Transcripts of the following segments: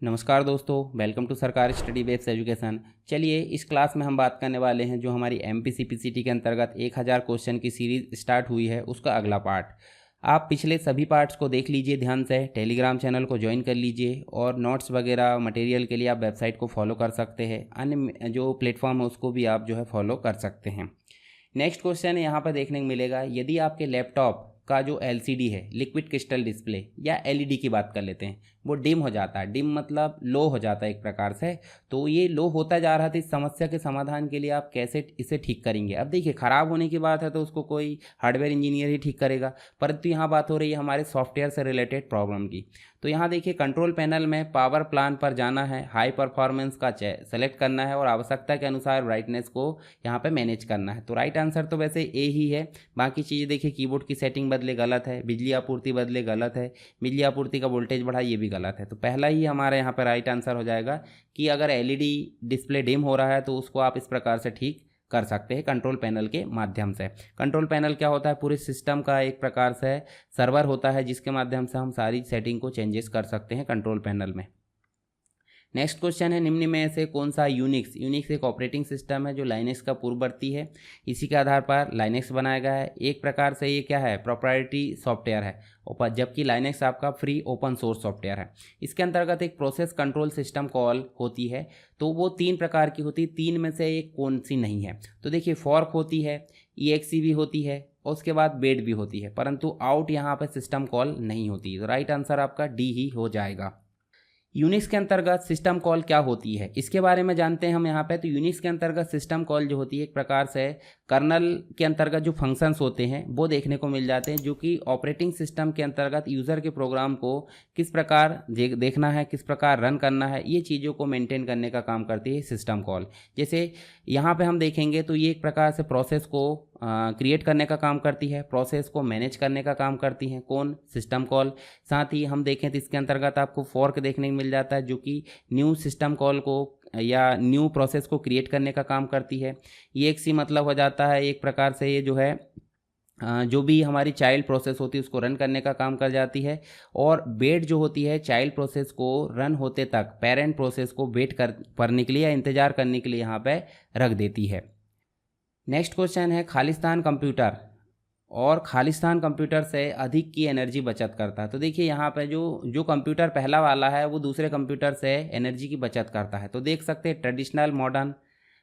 नमस्कार दोस्तों, welcome to सरकारी स्टडी बेस्ड एजुकेशन। चलिए इस क्लास में हम बात करने वाले हैं जो हमारी एमपीसीपीसीटी के अंतर्गत 1000 क्वेश्चन की सीरीज़ स्टार्ट हुई है उसका अगला पार्ट। आप पिछले सभी पार्ट्स को देख लीजिए ध्यान से, टेलीग्राम चैनल को ज्वाइन कर लीजिए और नोट्स वगैरह मटेरियल के लिए आप वेबसाइट को फॉलो कर सकते हैं। अन्य जो प्लेटफॉर्म है उसको भी आप जो है फॉलो कर सकते हैं। नेक्स्ट क्वेश्चन यहाँ पर देखने को मिलेगा, यदि आपके लैपटॉप का जो एलसीडी है, लिक्विड क्रिस्टल डिस्प्ले या एलईडी की बात कर लेते हैं, वो डिम हो जाता है। डिम मतलब लो हो जाता है एक प्रकार से। तो ये लो होता जा रहा था, इस समस्या के समाधान के लिए आप कैसे इसे ठीक करेंगे। अब देखिए, ख़राब होने की बात है तो उसको कोई हार्डवेयर इंजीनियर ही ठीक करेगा, परंतु यहाँ बात हो रही है हमारे सॉफ्टवेयर से रिलेटेड प्रॉब्लम की। तो यहाँ देखिए, कंट्रोल पैनल में पावर प्लान पर जाना है, हाई परफॉर्मेंस का सेलेक्ट करना है और आवश्यकता के अनुसार ब्राइटनेस को यहाँ पे मैनेज करना है। तो राइट आंसर तो वैसे ए ही है। बाकी चीज़ें देखिए, कीबोर्ड की सेटिंग बदले गलत है, बिजली आपूर्ति बदले गलत है, बिजली आपूर्ति का वोल्टेज बढ़ा ये भी गलत है। तो पहला ही हमारा यहाँ पर राइट आंसर हो जाएगा कि अगर एलईडी डिस्प्ले डिम हो रहा है तो उसको आप इस प्रकार से ठीक कर सकते हैं कंट्रोल पैनल के माध्यम से। कंट्रोल पैनल क्या होता है, पूरे सिस्टम का एक प्रकार से सर्वर होता है जिसके माध्यम से हम सारी सेटिंग को चेंजेस कर सकते हैं कंट्रोल पैनल में। नेक्स्ट क्वेश्चन है, निम्न में से कौन सा यूनिक्स एक ऑपरेटिंग सिस्टम है जो लाइनेक्स का पूर्ववर्ती है। इसी के आधार पर लाइनेक्स बनाया गया है। एक प्रकार से ये क्या है, प्रोप्राइटरी सॉफ्टवेयर है, जबकि लाइनेक्स आपका फ्री ओपन सोर्स सॉफ्टवेयर है। इसके अंतर्गत एक प्रोसेस कंट्रोल सिस्टम कॉल होती है, तो वो 3 प्रकार की होती है। 3 में से एक कौन सी नहीं है, तो देखिए फॉर्क होती है, EXE भी होती है और उसके बाद बेड भी होती है, परंतु आउट यहाँ पर सिस्टम कॉल नहीं होती। तो राइट आंसर आपका डी ही हो जाएगा। यूनिक्स के अंतर्गत सिस्टम कॉल क्या होती है, इसके बारे में जानते हैं हम यहाँ पे। तो यूनिक्स के अंतर्गत सिस्टम कॉल जो होती है एक प्रकार से कर्नल के अंतर्गत जो फंक्शंस होते हैं वो देखने को मिल जाते हैं, जो कि ऑपरेटिंग सिस्टम के अंतर्गत यूज़र के प्रोग्राम को किस प्रकार देखना है, किस प्रकार रन करना है, ये चीज़ों को मेंटेन करने का काम करती है सिस्टम कॉल। जैसे यहाँ पे हम देखेंगे तो ये एक प्रकार से प्रोसेस को क्रिएट करने का काम करती है, प्रोसेस को मैनेज करने का काम करती है कौन, सिस्टम कॉल। साथ ही हम देखें तो इसके अंतर्गत आपको फॉर्क देखने को मिल जाता है, जो कि न्यू सिस्टम कॉल को या न्यू प्रोसेस को क्रिएट करने का काम करती है। EXE मतलब हो जाता है एक प्रकार से ये जो है जो भी हमारी चाइल्ड प्रोसेस होती है उसको रन करने का काम कर जाती है। और वेट जो होती है चाइल्ड प्रोसेस को रन होते तक पेरेंट प्रोसेस को वेट करने के लिए या इंतज़ार करने के लिए यहाँ पे रख देती है। नेक्स्ट क्वेश्चन है, खालिस्तान कंप्यूटर और खालिस्तान कंप्यूटर से अधिक की एनर्जी बचत करता है। तो देखिए यहाँ पे जो कंप्यूटर पहला वाला है वो दूसरे कंप्यूटर से एनर्जी की बचत करता है। तो देख सकते हैं traditional, modern,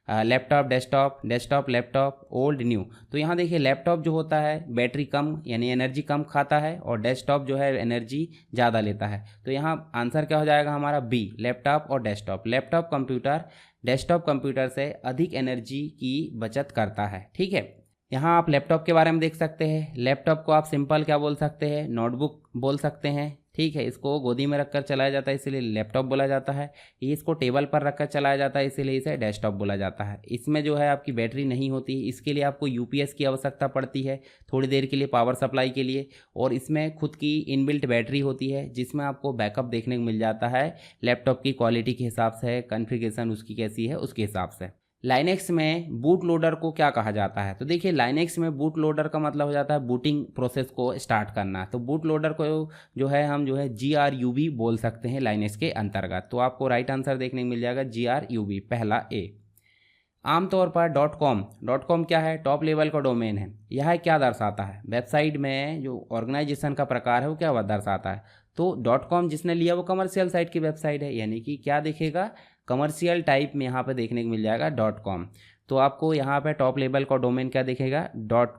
laptop, desktop, laptop, old, new. तो यहाँ देखिए लैपटॉप जो होता है बैटरी कम यानी एनर्जी कम खाता है और डेस्कटॉप जो है एनर्जी ज़्यादा लेता है। तो यहाँ आंसर क्या हो जाएगा हमारा, बी, लैपटॉप और desktop. Laptop computer desktop computer से अधिक एनर्जी की बचत करता है। ठीक है, यहाँ आप लैपटॉप के बारे में देख सकते हैं। लैपटॉप को आप सिंपल क्या बोल सकते हैं, नोटबुक बोल सकते हैं। ठीक है, इसको गोदी में रखकर चलाया जाता है इसीलिए लैपटॉप बोला जाता है। ये इसको टेबल पर रखकर चलाया जाता है इसीलिए इसे डेस्कटॉप बोला जाता है। इसमें जो है आपकी बैटरी नहीं होती, इसके लिए आपको UPS की आवश्यकता पड़ती है थोड़ी देर के लिए पावर सप्लाई के लिए। और इसमें खुद की इनबिल्ट बैटरी होती है जिसमें आपको बैकअप देखने को मिल जाता है लैपटॉप की क्वालिटी के हिसाब से, कॉन्फ़िगरेशन उसकी कैसी है उसके हिसाब से। लाइनेक्स में बूट लोडर को क्या कहा जाता है, तो देखिए लाइनेक्स में बूट लोडर का मतलब हो जाता है बूटिंग प्रोसेस को स्टार्ट करना। तो बूट लोडर को जो है हम जो है GRUB बोल सकते हैं लाइनेक्स के अंतर्गत। तो आपको राइट आंसर देखने को मिल जाएगा GRUB, पहला ए। आमतौर पर .com क्या है, टॉप लेवल का डोमेन है। यह क्या दर्शाता है, वेबसाइट में जो ऑर्गेनाइजेशन का प्रकार है वो क्या दर्शाता है। तो .com जिसने लिया वो कमर्शियल साइट की वेबसाइट है, यानी कि क्या दिखेगा, कमर्शियल टाइप में यहाँ पे देखने को मिल जाएगा .com। तो आपको यहाँ पे टॉप लेवल का डोमेन क्या दिखेगा,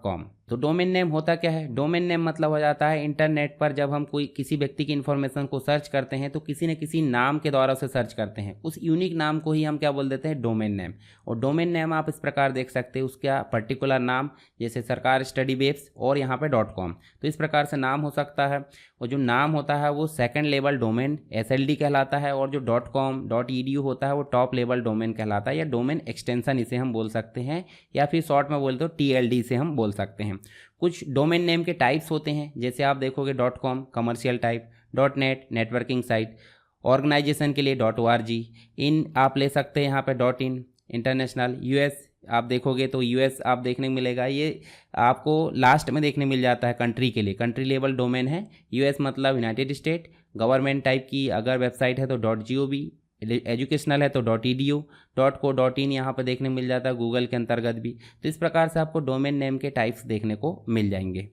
.com। तो डोमेन नेम होता क्या है, डोमेन नेम मतलब हो जाता है इंटरनेट पर जब हम कोई किसी व्यक्ति की इन्फॉर्मेशन को सर्च करते हैं तो किसी न किसी नाम के द्वारा उसे सर्च करते हैं, उस यूनिक नाम को ही हम क्या बोल देते हैं, डोमेन नेम। और डोमेन नेम आप इस प्रकार देख सकते हैं, उसका पर्टिकुलर नाम, जैसे सरकार स्टडी बेस्ड और यहाँ पे .com। तो इस प्रकार से नाम हो सकता है। और जो नाम होता है वो सेकंड लेवल डोमेन SLD कहलाता है, और जो .com .edu होता है वो टॉप लेवल डोमेन कहलाता है, या डोमेन एक्सटेंशन इसे हम बोल सकते हैं, या फिर शॉर्ट में बोल तो TLD से हम बोल सकते हैं। कुछ डोमेन नेम के टाइप्स होते हैं, जैसे आप देखोगे .com commercial type, .net networking site, organisation के लिए .org, इन आप ले सकते हैं यहाँ पे .in इंटरनेशनल, US आप देखोगे तो यूएस आप देखने को मिलेगा, ये आपको लास्ट में देखने मिल जाता है कंट्री के लिए। कंट्री लेवल डोमेन है, यूएस मतलब यूनाइटेड स्टेट। गवर्नमेंट टाइप की अगर वेबसाइट है तो .gov, एजुकेशनल है तो .edu, .co.in यहाँ पर देखने मिल जाता है, गूगल के अंतर्गत भी। तो इस प्रकार से आपको डोमेन नेम के टाइप्स देखने को मिल जाएंगे।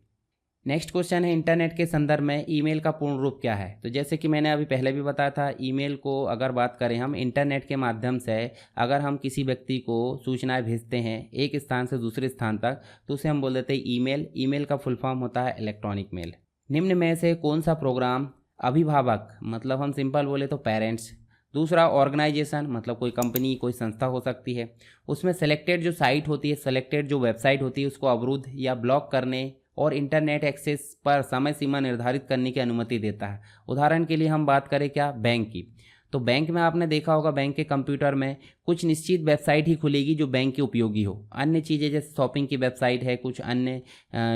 नेक्स्ट क्वेश्चन है, इंटरनेट के संदर्भ में ईमेल का पूर्ण रूप क्या है? तो जैसे कि मैंने अभी पहले भी बताया था, ईमेल को अगर बात करें हम इंटरनेट के माध्यम से अगर हम किसी व्यक्ति को सूचनाएं भेजते हैं एक स्थान से दूसरे स्थान तक, तो उसे हम बोल देते हैं ईमेल। ईमेल का फुल फॉर्म होता है इलेक्ट्रॉनिक मेल। निम्न में से कौन सा प्रोग्राम अभिभावक, मतलब हम सिंपल बोले तो पेरेंट्स, दूसरा ऑर्गेनाइजेशन मतलब कोई कंपनी कोई संस्था हो सकती है, उसमें सेलेक्टेड जो साइट होती है, सेलेक्टेड जो वेबसाइट होती है उसको अवरुद्ध या ब्लॉक करने और इंटरनेट एक्सेस पर समय सीमा निर्धारित करने की अनुमति देता है। उदाहरण के लिए हम बात करें क्या, बैंक की, तो बैंक में आपने देखा होगा बैंक के कंप्यूटर में कुछ निश्चित वेबसाइट ही खुलेगी जो बैंक की उपयोगी हो। अन्य चीज़ें जैसे शॉपिंग की वेबसाइट है, कुछ अन्य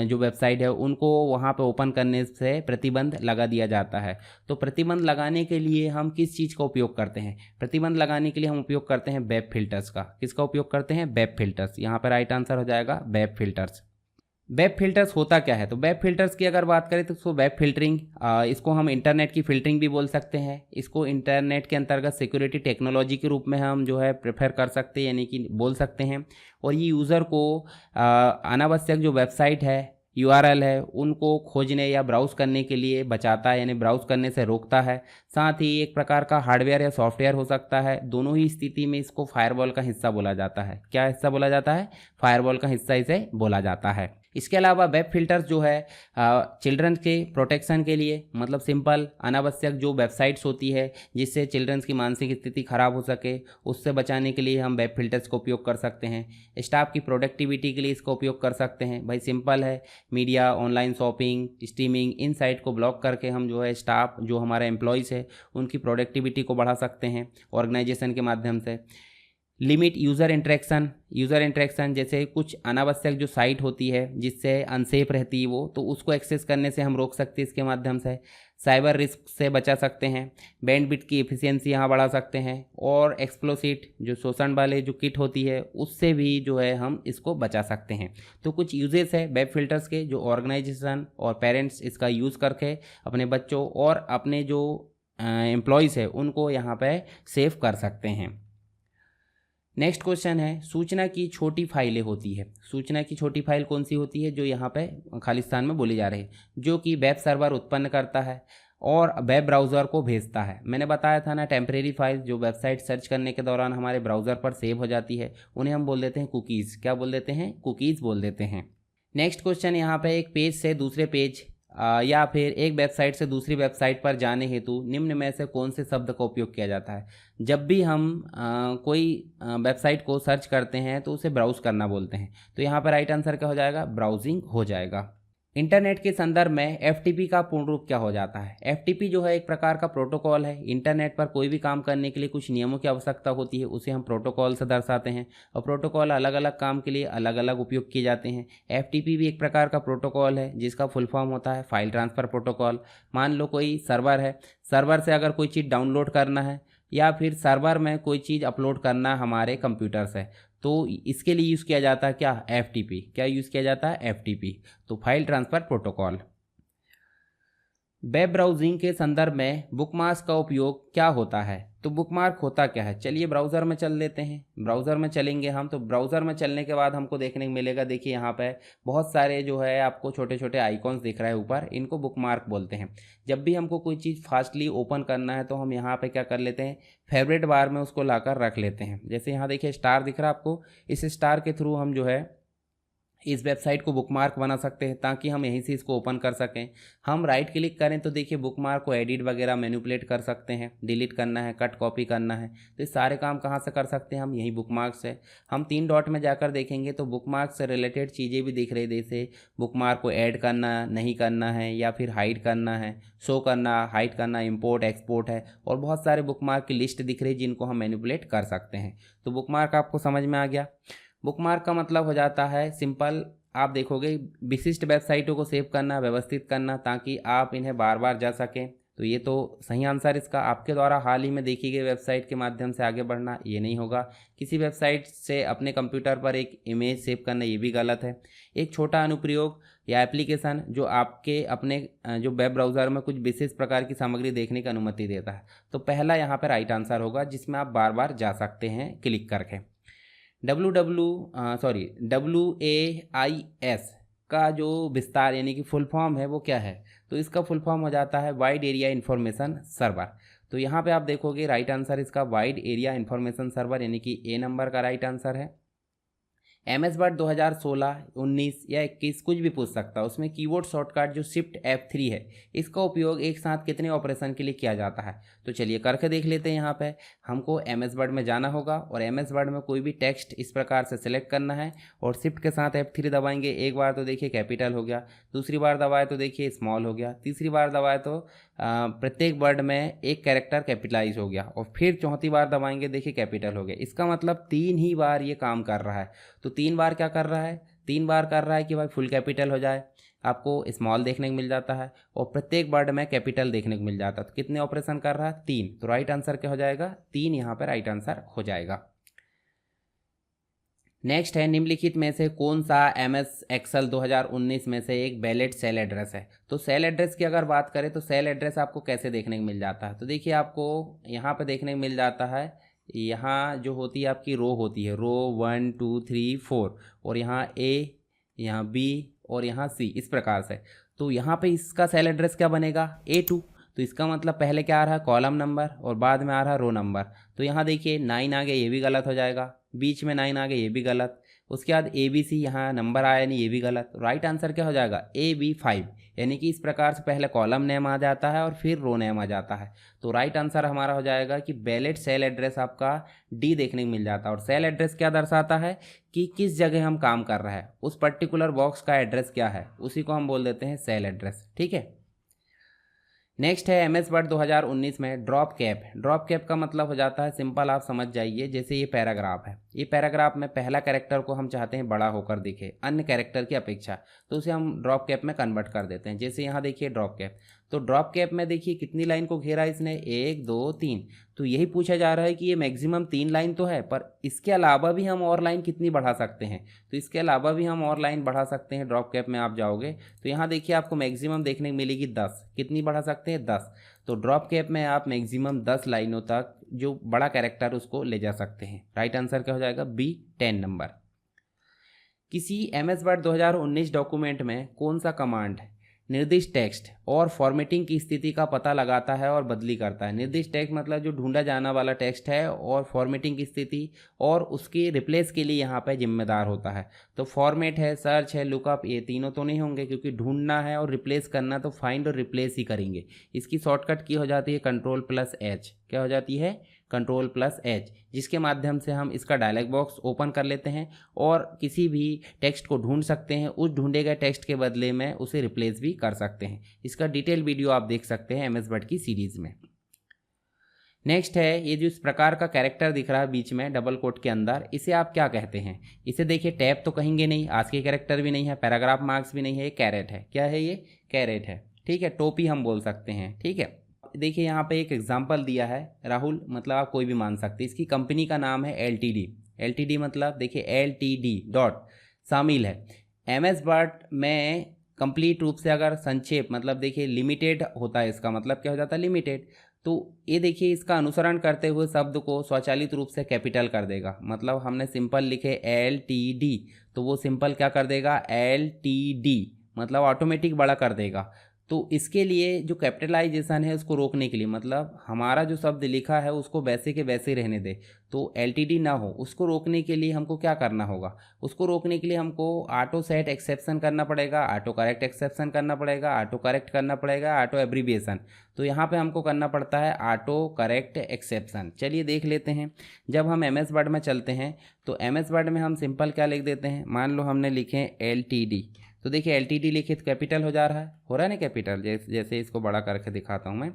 जो वेबसाइट है उनको वहाँ पे ओपन करने से प्रतिबंध लगा दिया जाता है। तो प्रतिबंध लगाने के लिए हम किस चीज़ का उपयोग करते हैं? प्रतिबंध लगाने के लिए हम उपयोग करते हैं वेब फिल्टर्स का। किसका उपयोग करते हैं? Web filters. यहाँ पर राइट आंसर हो जाएगा वेब फिल्टर्स। वेब फिल्टर्स होता क्या है? तो वेब फिल्टर्स की अगर बात करें तो इसको वेब फिल्टरिंग, इसको हम इंटरनेट की फिल्टरिंग भी बोल सकते हैं। इसको इंटरनेट के अंतर्गत सिक्योरिटी टेक्नोलॉजी के रूप में हम जो है प्रेफर कर सकते हैं, यानी कि बोल सकते हैं। और ये यूज़र को अनावश्यक जो वेबसाइट है, URL है, उनको खोजने या ब्राउज़ करने के लिए बचाता है, यानी ब्राउज़ करने से रोकता है। साथ ही एक प्रकार का हार्डवेयर या सॉफ्टवेयर हो सकता है। दोनों ही स्थिति में इसको फायरवॉल का हिस्सा बोला जाता है। क्या हिस्सा बोला जाता है? फायरवॉल का हिस्सा इसे बोला जाता है। इसके अलावा वेब फिल्टर्स जो है चिल्ड्रंस के प्रोटेक्शन के लिए, मतलब सिंपल अनावश्यक जो वेबसाइट्स होती है जिससे चिल्ड्रंस की मानसिक स्थिति खराब हो सके, उससे बचाने के लिए हम वेब फिल्टर्स का उपयोग कर सकते हैं। स्टाफ की प्रोडक्टिविटी के लिए इसका उपयोग कर सकते हैं। भाई सिंपल है, मीडिया, ऑनलाइन शॉपिंग, स्ट्रीमिंग, इन साइट को ब्लॉक करके हम जो है स्टाफ जो हमारा एम्प्लॉयज़ है उनकी प्रोडक्टिविटी को बढ़ा सकते हैं ऑर्गेनाइजेशन के माध्यम से। लिमिट यूज़र इंटरेक्शन जैसे कुछ अनावश्यक जो साइट होती है जिससे अनसेफ रहती है वो, तो उसको एक्सेस करने से हम रोक सकते हैं इसके माध्यम से। साइबर रिस्क से बचा सकते हैं। बैंडविड्थ की एफिशिएंसी यहाँ बढ़ा सकते हैं। और एक्सप्लोसिट जो शोषण वाले जो किट होती है उससे भी जो है हम इसको बचा सकते हैं। तो कुछ यूजेस है वेब फिल्टर्स के जो ऑर्गेनाइजेशन और पेरेंट्स इसका यूज़ करके अपने बच्चों और अपने जो एम्प्लॉयज़ है उनको यहाँ पे सेव कर सकते हैं। नेक्स्ट क्वेश्चन है, सूचना की छोटी फाइलें होती है। सूचना की छोटी फाइल कौन सी होती है? जो यहाँ पे खालिस्तान में बोली जा रही है, जो कि वेब सर्वर उत्पन्न करता है और वेब ब्राउज़र को भेजता है। मैंने बताया था ना, टेम्परेरी फाइल जो वेबसाइट सर्च करने के दौरान हमारे ब्राउज़र पर सेव हो जाती है, उन्हें हम बोल देते हैं कुकीज़। क्या बोल देते हैं? कुकीज़ बोल देते हैं। नेक्स्ट क्वेश्चन यहाँ पे, एक पेज से दूसरे पेज या फिर एक वेबसाइट से दूसरी वेबसाइट पर जाने हेतु निम्न में से कौन से शब्द का उपयोग किया जाता है? जब भी हम कोई वेबसाइट को सर्च करते हैं तो उसे ब्राउज़ करना बोलते हैं। तो यहाँ पर राइट आंसर क्या हो जाएगा? ब्राउजिंग हो जाएगा। इंटरनेट के संदर्भ में FTP का पूर्ण रूप क्या हो जाता है? FTP जो है एक प्रकार का प्रोटोकॉल है। इंटरनेट पर कोई भी काम करने के लिए कुछ नियमों की आवश्यकता होती है, उसे हम प्रोटोकॉल से दर्शाते हैं। और प्रोटोकॉल अलग अलग काम के लिए अलग अलग उपयोग किए जाते हैं। FTP भी एक प्रकार का प्रोटोकॉल है जिसका फुल फॉर्म होता है फाइल ट्रांसफ़र प्रोटोकॉल। मान लो कोई सर्वर है, सर्वर से अगर कोई चीज़ डाउनलोड करना है या फिर सर्वर में कोई चीज़ अपलोड करना हमारे कंप्यूटर से, तो इसके लिए यूज़ किया जाता है क्या? FTP। क्या यूज़ किया जाता है? FTP। तो file transfer protocol. Web browsing के संदर्भ में बुकमार्क्स का उपयोग क्या होता है? तो बुकमार्क होता क्या है? चलिए ब्राउज़र में चल लेते हैं। ब्राउज़र में चलेंगे हम, तो ब्राउज़र में चलने के बाद हमको देखने को मिलेगा, देखिए यहाँ पे बहुत सारे जो है आपको छोटे छोटे आइकॉन्स दिख रहा है ऊपर, इनको बुकमार्क बोलते हैं। जब भी हमको कोई चीज़ फास्टली ओपन करना है तो हम यहाँ पे क्या कर लेते हैं, फेवरेट बार में उसको लाकर रख लेते हैं। जैसे यहाँ देखिए स्टार दिख रहा है आपको, इस स्टार के थ्रू हम जो है इस वेबसाइट को बुकमार्क बना सकते हैं ताकि हम यहीं से इसको ओपन कर सकें। हम राइट क्लिक करें तो देखिए बुकमार्क को एडिट वगैरह मैनिपुलेट कर सकते हैं, डिलीट करना है, कट कॉपी करना है, तो ये सारे काम कहाँ से कर सकते हैं हम? यहीं बुकमार्क से। हम 3 डॉट में जाकर देखेंगे तो बुकमार्क से रिलेटेड चीज़ें भी दिख रही, जैसे बुकमार्क को ऐड करना, नहीं करना है, या फिर हाइड करना है, शो करना, हाइड करना, इंपोर्ट एक्सपोर्ट है, और बहुत सारे बुकमार्क की लिस्ट दिख रही है जिनको हम मैनिपुलेट कर सकते हैं। तो बुकमार्क आपको समझ में आ गया। बुकमार्क का मतलब हो जाता है सिंपल, आप देखोगे विशिष्ट वेबसाइटों को सेव करना, व्यवस्थित करना ताकि आप इन्हें बार बार जा सकें। तो ये तो सही आंसर इसका। आपके द्वारा हाल ही में देखी गई वेबसाइट के माध्यम से आगे बढ़ना ये नहीं होगा। किसी वेबसाइट से अपने कंप्यूटर पर एक इमेज सेव करना ये भी गलत है। एक छोटा अनुप्रयोग या एप्लीकेशन जो आपके अपने जो वेब ब्राउज़र में कुछ विशेष प्रकार की सामग्री देखने की अनुमति देता है। तो पहला यहाँ पर राइट आंसर होगा, जिसमें आप बार बार जा सकते हैं क्लिक करके। WAIS का जो विस्तार यानी कि फुल फॉर्म है वो क्या है? तो इसका फुल फॉर्म हो जाता है वाइड एरिया इन्फॉर्मेशन सर्वर। तो यहाँ पे आप देखोगे राइट आंसर इसका वाइड एरिया इन्फॉर्मेशन सर्वर यानी कि ए नंबर का राइट आंसर है। MS वर्ड 2016, 19 या 21 कुछ भी पूछ सकता है। उसमें कीबोर्ड शॉर्टकट जो शिफ्ट F3 है, इसका उपयोग एक साथ कितने ऑपरेशन के लिए किया जाता है? तो चलिए करके देख लेते हैं। यहाँ पे हमको MS वर्ड में जाना होगा और MS वर्ड में कोई भी टेक्स्ट इस प्रकार से सिलेक्ट करना है और शिफ्ट के साथ F3 दबाएंगे। एक बार तो देखिए कैपिटल हो गया, दूसरी बार दबाए तो देखिए स्मॉल हो गया, तीसरी बार दबाए तो प्रत्येक वर्ड में एक कैरेक्टर कैपिटलाइज हो गया और फिर चौथी बार दबाएंगे देखिए कैपिटल हो गया। इसका मतलब 3 ही बार ये काम कर रहा है। तो 3 बार क्या कर रहा है? 3 बार कर रहा है कि भाई फुल कैपिटल हो जाए, आपको स्मॉल देखने को मिल जाता है और प्रत्येक वर्ड में कैपिटल देखने को मिल जाता है। तो कितने ऑपरेशन कर रहा है? 3। तो राइट आंसर क्या हो जाएगा? 3 यहाँ पर राइट आंसर हो जाएगा। नेक्स्ट है निम्नलिखित में से कौन सा MS एक्सेल 2019 में से एक वैलिड सेल एड्रेस है? तो सेल एड्रेस की अगर बात करें तो सेल एड्रेस आपको कैसे देखने को मिल जाता है? तो देखिए आपको यहाँ पे देखने को मिल जाता है, यहाँ जो होती है आपकी रो होती है, रो 1 2 3 4 और यहाँ A, यहाँ B और यहाँ C इस प्रकार से। तो यहाँ पे इसका सेल एड्रेस क्या बनेगा? A2। तो इसका मतलब पहले क्या आ रहा है? कॉलम नंबर और बाद में आ रहा है रो नंबर। तो यहाँ देखिए 9 आ गया, ये भी गलत हो जाएगा। बीच में 9 आ गया, ये भी गलत। उसके बाद ABC यहाँ नंबर आया नहीं, ये भी गलत। राइट आंसर क्या हो जाएगा? AB5। यानी कि इस प्रकार से पहले कॉलम नेम आ जाता है और फिर रो नेम आ जाता है। तो राइट आंसर हमारा हो जाएगा कि वैलिड सेल एड्रेस आपका D देखने को मिल जाता है। और सेल एड्रेस क्या दर्शाता है कि किस जगह हम काम कर रहे हैं, उस पर्टिकुलर बॉक्स का एड्रेस क्या है, उसी को हम बोल देते हैं सेल एड्रेस। ठीक है। नेक्स्ट है MS वर्ड 2019 में ड्रॉप कैप। ड्रॉप कैप का मतलब हो जाता है, सिंपल आप समझ जाइए, जैसे ये पैराग्राफ है, ये पैराग्राफ में पहला कैरेक्टर को हम चाहते हैं बड़ा होकर दिखे अन्य कैरेक्टर की अपेक्षा, तो उसे हम ड्रॉप कैप में कन्वर्ट कर देते हैं। जैसे यहाँ देखिए ड्रॉप कैप, तो ड्रॉप कैप में देखिए कितनी लाइन को घेरा इसने? 1 2 3। तो यही पूछा जा रहा है कि ये मैक्सिमम 3 लाइन तो है, पर इसके अलावा भी हम और लाइन कितनी बढ़ा सकते हैं? तो इसके अलावा भी हम और लाइन बढ़ा सकते हैं। ड्रॉप कैप में आप जाओगे तो यहाँ देखिए आपको मैक्सिमम देखने को मिलेगी 10। कितनी बढ़ा सकते हैं? 10। तो ड्रॉप कैप में आप मैक्सिमम 10 लाइनों तक जो बड़ा कैरेक्टर उसको ले जा सकते हैं। राइट आंसर क्या हो जाएगा? B 10 number. किसी MS वर्ड 2019 डॉक्यूमेंट में कौन सा कमांड निर्दिष्ट टेक्स्ट और फॉर्मेटिंग की स्थिति का पता लगाता है और बदली करता है? निर्दिष्ट टेक्स्ट मतलब जो ढूंढा जाना वाला टेक्स्ट है, और फॉर्मेटिंग की स्थिति और उसकी रिप्लेस के लिए यहाँ पे जिम्मेदार होता है। तो फॉर्मेट है, सर्च है, लुकअप, ये तीनों तो नहीं होंगे क्योंकि ढूंढना है और रिप्लेस करना, तो फाइंड और रिप्लेस ही करेंगे। इसकी शॉर्टकट की हो जाती है Ctrl+H। क्या हो जाती है? Ctrl+H, जिसके माध्यम से हम इसका डायलॉग बॉक्स ओपन कर लेते हैं और किसी भी टेक्स्ट को ढूंढ सकते हैं। उस ढूंढे गए टेक्स्ट के बदले में उसे रिप्लेस भी कर सकते हैं। इसका डिटेल वीडियो आप देख सकते हैं MS वर्ड की सीरीज में। नेक्स्ट है, ये जो इस प्रकार का कैरेक्टर दिख रहा है बीच में डबल कोट के अंदर, इसे आप क्या कहते हैं? इसे देखिए टैब तो कहेंगे नहीं, आज के कैरेक्टर भी नहीं है, पैराग्राफ मार्क्स भी नहीं है, ये कैरेट है। क्या है ये? कैरेट है। ठीक है, टोपी हम बोल सकते हैं। ठीक है, देखिए यहाँ पे एक एग्जांपल दिया है राहुल, मतलब आप कोई भी मान सकते हैं। इसकी कंपनी का नाम है LTD। LTD मतलब देखिए LTD डॉट शामिल है। MS वर्ड में कंप्लीट रूप से अगर संक्षेप मतलब देखिए लिमिटेड होता है, इसका मतलब क्या हो जाता है? लिमिटेड। तो ये देखिए इसका अनुसरण करते हुए शब्द को स्वचालित रूप से कैपिटल कर देगा। मतलब हमने सिंपल लिखे LTD तो वो सिंपल क्या कर देगा? LTD मतलब ऑटोमेटिक बड़ा कर देगा। तो इसके लिए जो कैपिटलाइजेशन है उसको रोकने के लिए, मतलब हमारा जो शब्द लिखा है उसको वैसे के वैसे रहने दे, तो LTD ना हो, उसको रोकने के लिए हमको क्या करना होगा? उसको रोकने के लिए हमको ऑटो सेट एक्सेप्शन करना पड़ेगा, ऑटो करेक्ट एक्सेप्शन करना पड़ेगा, ऑटो करेक्ट करना पड़ेगा, ऑटो एब्रीविएशन। तो यहाँ पे हमको करना पड़ता है ऑटो करेक्ट एक्सेप्शन। चलिए देख लेते हैं। जब हम MS वर्ड में चलते हैं तो MS वर्ड में हम सिंपल क्या लिख देते हैं? मान लो हमने लिखे LTD, तो देखिए LTD लिखे तो कैपिटल हो जा रहा है, हो रहा है ना कैपिटल? जैसे इसको बड़ा करके दिखाता हूँ मैं,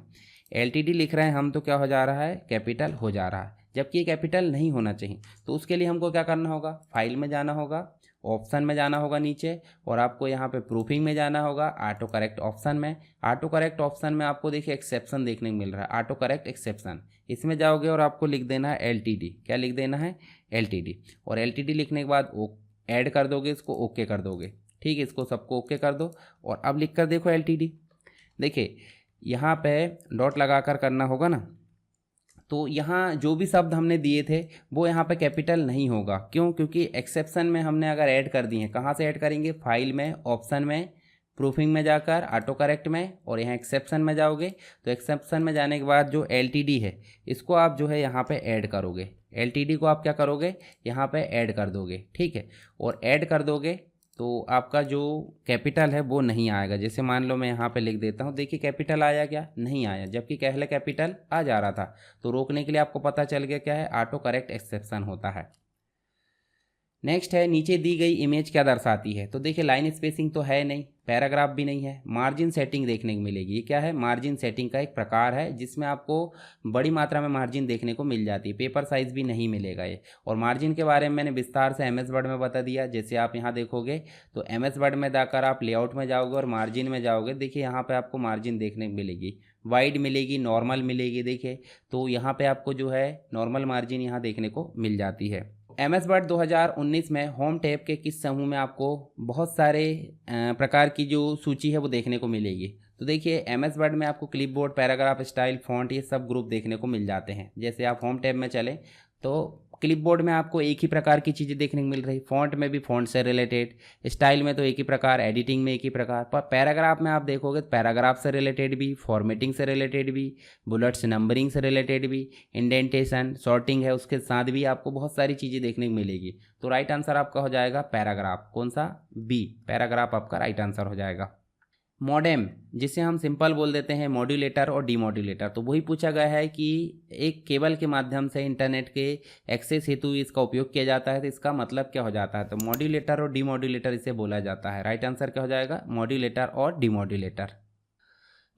LTD लिख रहे हैं हम तो क्या हो जा रहा है? कैपिटल हो जा रहा है, जबकि ये कैपिटल नहीं होना चाहिए। तो उसके लिए हमको क्या करना होगा? फाइल में जाना होगा ऑप्शन में जाना होगा नीचे, और आपको यहाँ पे प्रूफिंग में जाना होगा, ऑटो करेक्ट ऑप्शन में। ऑटो करेक्ट ऑप्शन में आपको देखिए एक्सेप्शन देखने को मिल रहा है, ऑटो करेक्ट एक्सेप्शन, इसमें जाओगे और आपको लिख देना है LTD। क्या लिख देना है? LTD। और LTD लिखने के बाद ऐड कर दोगे, इसको ओके कर दोगे। ठीक है, इसको सबको ओके कर दो और अब लिख कर देखो LTD। देखिए यहाँ पे डॉट लगा कर करना होगा ना, तो यहाँ जो भी शब्द हमने दिए थे वो यहाँ पे कैपिटल नहीं होगा। क्यों? क्योंकि एक्सेप्शन में हमने अगर ऐड कर दी है, कहाँ से ऐड करेंगे? फाइल में, ऑप्शन में, प्रूफिंग में जाकर, ऑटो करेक्ट में, और यहाँ एक्सेप्शन में जाओगे। तो एक्सेप्शन में जाने के बाद जो LTD है इसको आप जो है यहाँ पे ऐड करोगे। LTD को आप क्या करोगे? यहाँ पे ऐड कर दोगे। ठीक है, और ऐड कर दोगे तो आपका जो कैपिटल है वो नहीं आएगा। जैसे मान लो मैं यहाँ पे लिख देता हूँ, देखिए कैपिटल आया क्या? नहीं आया, जबकि पहले कैपिटल आ जा रहा था। तो रोकने के लिए आपको पता चल गया क्या है? ऑटो करेक्ट एक्सेप्शन होता है। नेक्स्ट है, नीचे दी गई इमेज क्या दर्शाती है? तो देखिए लाइन स्पेसिंग तो है नहीं, पैराग्राफ भी नहीं है, मार्जिन सेटिंग देखने को मिलेगी। ये क्या है? मार्जिन सेटिंग का एक प्रकार है जिसमें आपको बड़ी मात्रा में मार्जिन देखने को मिल जाती है, पेपर साइज भी नहीं मिलेगा ये। और मार्जिन के बारे में मैंने विस्तार से MS वर्ड में बता दिया। जैसे आप यहाँ देखोगे तो MS वर्ड में जाकर आप लेआउट में जाओगे और मार्जिन में जाओगे, देखिए यहाँ पर आपको मार्जिन देखने को मिलेगी, वाइड मिलेगी, नॉर्मल मिलेगी। देखिए तो यहाँ पर आपको जो है नॉर्मल मार्जिन यहाँ देखने को मिल जाती है। MS वर्ड 2019 में होम टैब के किस समूह में आपको बहुत सारे प्रकार की जो सूची है वो देखने को मिलेगी? तो देखिए MS वर्ड में आपको क्लिपबोर्ड, पैराग्राफ, स्टाइल, फॉन्ट, ये सब ग्रुप देखने को मिल जाते हैं। जैसे आप होम टैब में चले तो क्लिपबोर्ड में आपको एक ही प्रकार की चीज़ें देखने को मिल रही, फॉन्ट में भी फॉन्ट से रिलेटेड, स्टाइल में तो एक ही प्रकार, एडिटिंग में एक ही प्रकार, पर पैराग्राफ में आप देखोगे तो पैराग्राफ से रिलेटेड भी, फॉर्मेटिंग से रिलेटेड भी, बुलेट्स नंबरिंग से रिलेटेड भी, इंडेंटेशन, सॉर्टिंग है उसके साथ भी आपको बहुत सारी चीज़ें देखने को मिलेगी। तो राइट आंसर आपका हो जाएगा पैराग्राफ। कौन सा? B, पैराग्राफ आपका राइट आंसर हो जाएगा। मॉडेम, जिसे हम सिंपल बोल देते हैं मॉड्यूलेटर और डीमॉड्यूलेटर, तो वही पूछा गया है कि एक केबल के माध्यम से इंटरनेट के एक्सेस हेतु इसका उपयोग किया जाता है, तो इसका मतलब क्या हो जाता है? तो मॉड्यूलेटर और डीमॉड्यूलेटर इसे बोला जाता है। राइट आंसर क्या हो जाएगा? मॉड्यूलेटर और डीमॉड्यूलेटर।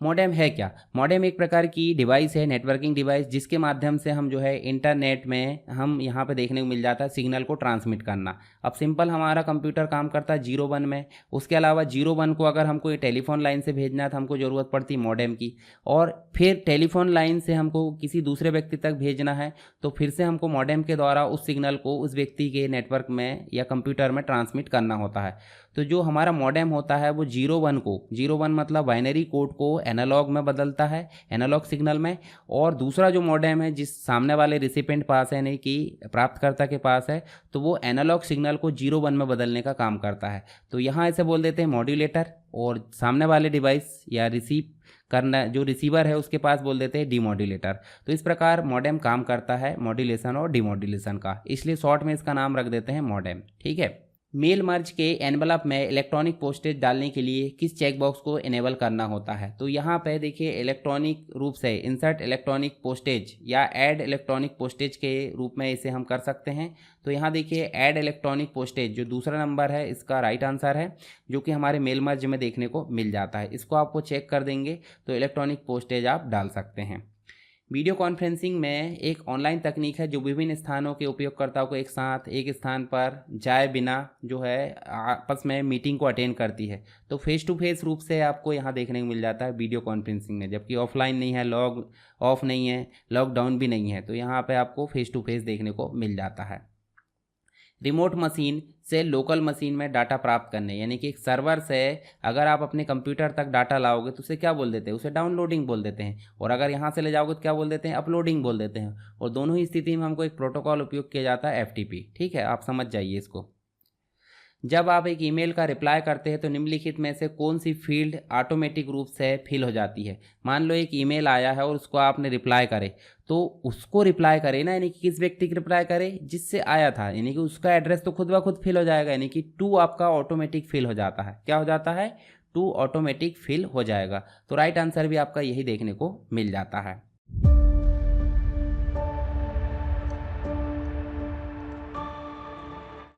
मॉडेम है क्या? मॉडेम एक प्रकार की डिवाइस है, नेटवर्किंग डिवाइस, जिसके माध्यम से हम जो है इंटरनेट में हम यहाँ पे देखने को मिल जाता है सिग्नल को ट्रांसमिट करना। अब सिंपल हमारा कंप्यूटर काम करता है 0-1 में, उसके अलावा 0-1 को अगर हमको टेलीफोन लाइन से भेजना है तो हमको ज़रूरत पड़ती है मॉडेम की, और फिर टेलीफोन लाइन से हमको किसी दूसरे व्यक्ति तक भेजना है तो फिर से हमको मॉडेम के द्वारा उस सिग्नल को उस व्यक्ति के नेटवर्क में या कंप्यूटर में ट्रांसमिट करना होता है। तो जो हमारा मॉडेम होता है वो 0-1 को, 0-1 मतलब बाइनरी कोड को एनालॉग में बदलता है, एनालॉग सिग्नल में, और दूसरा जो मॉडेम है जिस सामने वाले रिसिपेंट पास है, यानी कि प्राप्तकर्ता के पास है, तो वो एनालॉग सिग्नल को 0-1 में बदलने का काम करता है। तो यहाँ इसे बोल देते हैं मॉड्यूलेटर, और सामने वाले डिवाइस या रिसीव करना जो रिसीवर है उसके पास बोल देते हैं डीमॉड्यूलेटर। तो इस प्रकार मॉडेम काम करता है, मॉड्यूलेशन और डीमॉड्यूलेशन का, इसलिए शॉर्ट में इसका नाम रख देते हैं मॉडेम। ठीक है। मेल मर्ज के एनवलप में इलेक्ट्रॉनिक पोस्टेज डालने के लिए किस चेकबॉक्स को इनेबल करना होता है? तो यहाँ पे देखिए इलेक्ट्रॉनिक रूप से इंसर्ट इलेक्ट्रॉनिक पोस्टेज या ऐड इलेक्ट्रॉनिक पोस्टेज के रूप में इसे हम कर सकते हैं। तो यहाँ देखिए ऐड इलेक्ट्रॉनिक पोस्टेज जो दूसरा नंबर है इसका राइट आंसर है, जो कि हमारे मेल मर्ज में देखने को मिल जाता है। इसको आपको चेक कर देंगे तो इलेक्ट्रॉनिक पोस्टेज आप डाल सकते हैं। वीडियो कॉन्फ्रेंसिंग में एक ऑनलाइन तकनीक है जो विभिन्न स्थानों के उपयोगकर्ताओं को एक साथ एक स्थान पर जाए बिना जो है आपस में मीटिंग को अटेंड करती है। तो फेस टू फेस रूप से आपको यहाँ देखने को मिल जाता है वीडियो कॉन्फ्रेंसिंग में, जबकि ऑफलाइन नहीं है, लॉग ऑफ नहीं है, लॉकडाउन भी नहीं है, तो यहाँ पे आपको फेस टू फेस देखने को मिल जाता है। रिमोट मशीन से लोकल मशीन में डाटा प्राप्त करने, यानी कि एक सर्वर से अगर आप अपने कंप्यूटर तक डाटा लाओगे तो उसे क्या बोल देते हैं? उसे डाउनलोडिंग बोल देते हैं। और अगर यहाँ से ले जाओगे तो क्या बोल देते हैं? अपलोडिंग बोल देते हैं। और दोनों ही स्थिति में हमको एक प्रोटोकॉल उपयोग किया जाता है FTP। ठीक है, आप समझ जाइए इसको। जब आप एक ईमेल का रिप्लाई करते हैं तो निम्नलिखित में से कौन सी फील्ड ऑटोमेटिक रूप से फिल हो जाती है? मान लो एक ईमेल आया है और उसको आपने रिप्लाई करे, तो उसको रिप्लाई करे ना, यानी कि किस व्यक्ति की रिप्लाई करे? जिससे आया था, यानी कि उसका एड्रेस तो खुद ब खुद फिल हो जाएगा, यानी कि टू आपका ऑटोमेटिक फिल हो जाता है। क्या हो जाता है? टू ऑटोमेटिक फिल हो जाएगा। तो राइट आंसर भी आपका यही देखने को मिल जाता है।